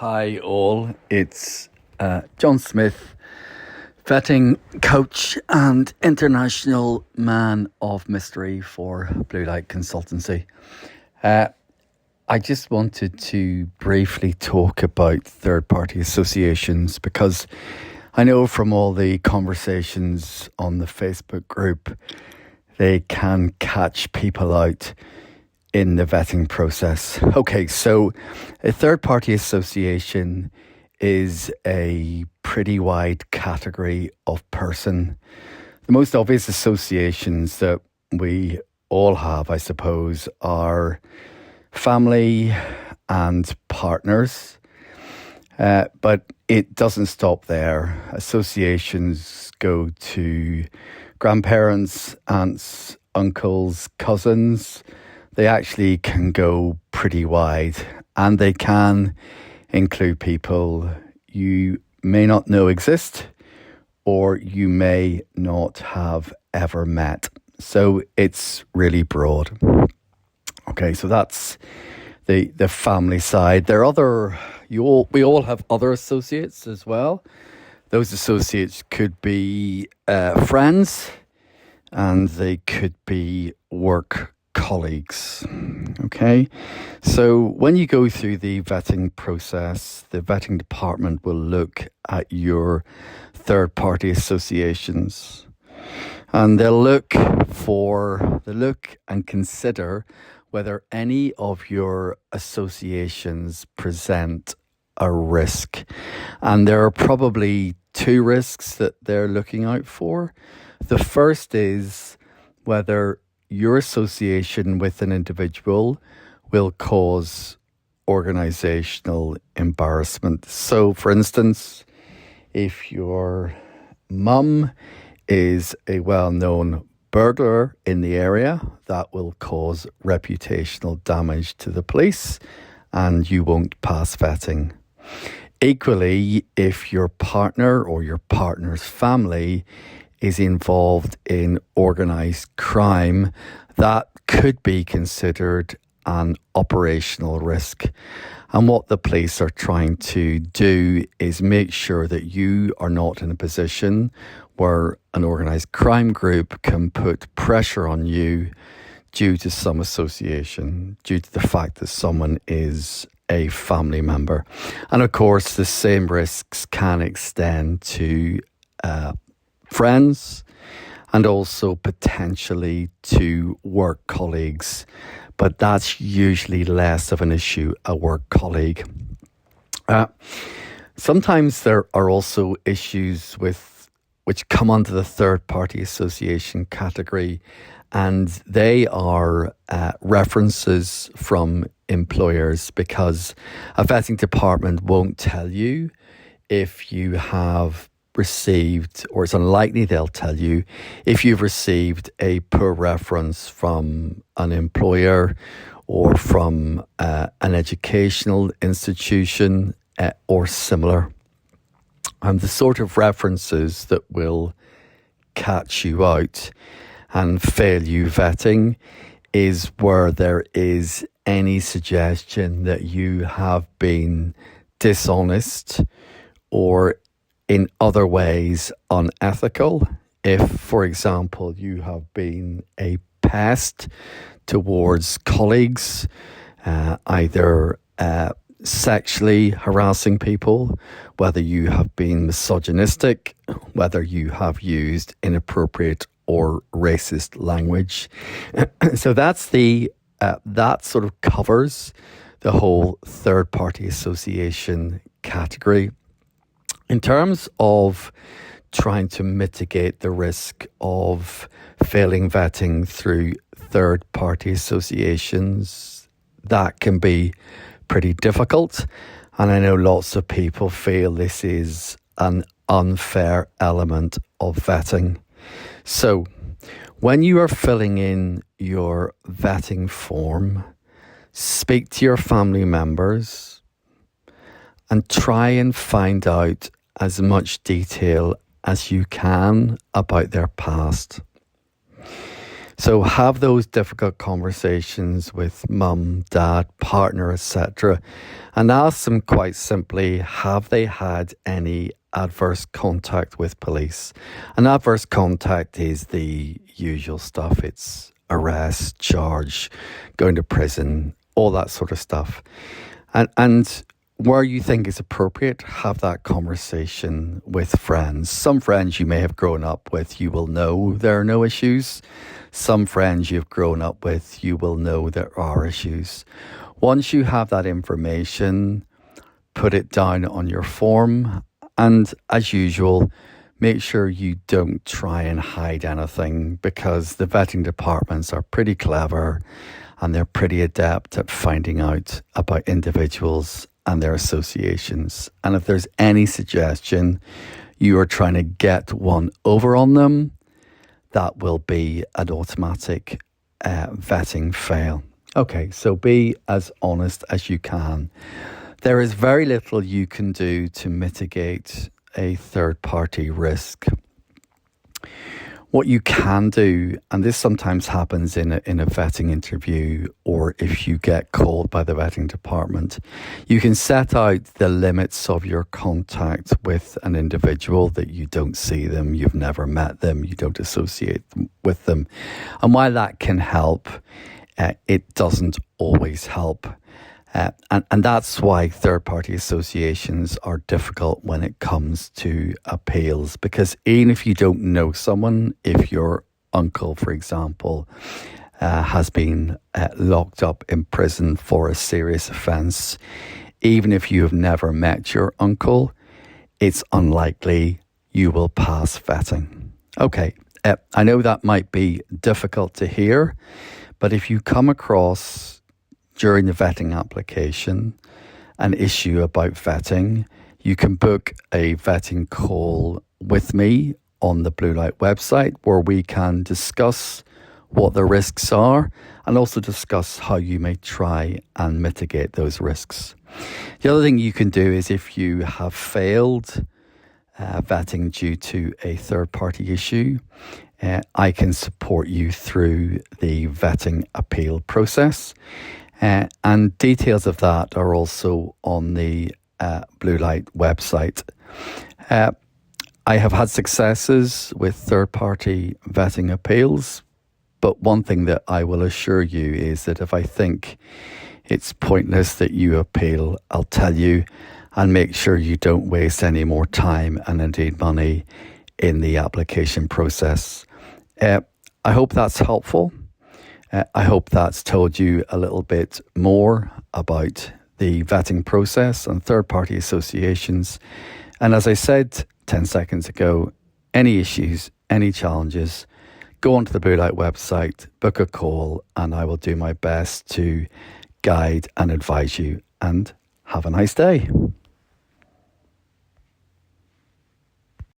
Hi all, it's John Smith, vetting coach and international man of mystery for Blue Light Consultancy. I just wanted to briefly talk about third-party associations because I know from all the conversations on the Facebook group, they can catch people out in the vetting process. Okay, so a third-party association is a pretty wide category of person. The most obvious associations that we all have, I suppose, are family and partners. But it doesn't stop there. Associations go to grandparents, aunts, uncles, cousins. They actually can go pretty wide, and they can include people you may not know exist or you may not have ever met. So it's really broad. Okay, so that's the family side. We all have other associates as well. Those associates could be friends, and they could be work colleagues. Okay, so when you go through the vetting process, the vetting department will look at your third-party associations, and they'll look and consider whether any of your associations present a risk. And there are probably two risks that they're looking out for. The first is whether your association with an individual will cause organizational embarrassment. So, for instance, if your mum is a well-known burglar in the area, that will cause reputational damage to the police and you won't pass vetting. Equally, if your partner or your partner's family is involved in organised crime, that could be considered an operational risk. And what the police are trying to do is make sure that you are not in a position where an organised crime group can put pressure on you due to some association, due to the fact that someone is a family member. And of course, the same risks can extend to friends and also potentially to work colleagues, but that's usually less of an issue, a work colleague. Sometimes there are also issues which come under the third-party association category, and they are references from employers, because a vetting department won't tell you if you have received, or it's unlikely they'll tell you if you've received a poor reference from an employer or from an educational institution or similar. And the sort of references that will catch you out and fail you vetting is where there is any suggestion that you have been dishonest or in other ways unethical. If, for example, you have been a pest towards colleagues, either sexually harassing people, whether you have been misogynistic, whether you have used inappropriate or racist language. So that's that sort of covers the whole third-party association category. In terms of trying to mitigate the risk of failing vetting through third-party associations, that can be pretty difficult. And I know lots of people feel this is an unfair element of vetting. So when you are filling in your vetting form, speak to your family members and try and find out as much detail as you can about their past. So have those difficult conversations with mum, dad, partner, etc. And ask them quite simply, have they had any adverse contact with police? And adverse contact is the usual stuff. It's arrest, charge, going to prison, all that sort of stuff. And where you think is appropriate, have that conversation with friends. Some friends you may have grown up with, you will know there are no issues. Some friends you've grown up with, you will know there are issues. Once you have that information, put it down on your form. And as usual, make sure you don't try and hide anything, because the vetting departments are pretty clever and they're pretty adept at finding out about individuals and their associations. And if there's any suggestion you are trying to get one over on them, that will be an automatic vetting fail. Okay, so be as honest as you can. There is very little you can do to mitigate a third-party risk. What you can do, and this sometimes happens in a vetting interview, or if you get called by the vetting department, you can set out the limits of your contact with an individual that you don't see them, you've never met them, you don't associate with them. And while that can help, it doesn't always help. And that's why third-party associations are difficult when it comes to appeals, because even if you don't know someone, if your uncle, for example, has been locked up in prison for a serious offence, even if you have never met your uncle, it's unlikely you will pass vetting. Okay, I know that might be difficult to hear, but if you come across during the vetting application an issue about vetting, you can book a vetting call with me on the Blue Light website, where we can discuss what the risks are and also discuss how you may try and mitigate those risks. The other thing you can do is, if you have failed vetting due to a third-party issue, I can support you through the vetting appeal process. And details of that are also on the Blue Light website. I have had successes with third-party vetting appeals, but one thing that I will assure you is that if I think it's pointless that you appeal, I'll tell you, and make sure you don't waste any more time and indeed money in the application process. I hope that's helpful. I hope that's told you a little bit more about the vetting process and third-party associations. And as I said 10 seconds ago, any issues, any challenges, go onto the Blue Light website, book a call, and I will do my best to guide and advise you. And have a nice day.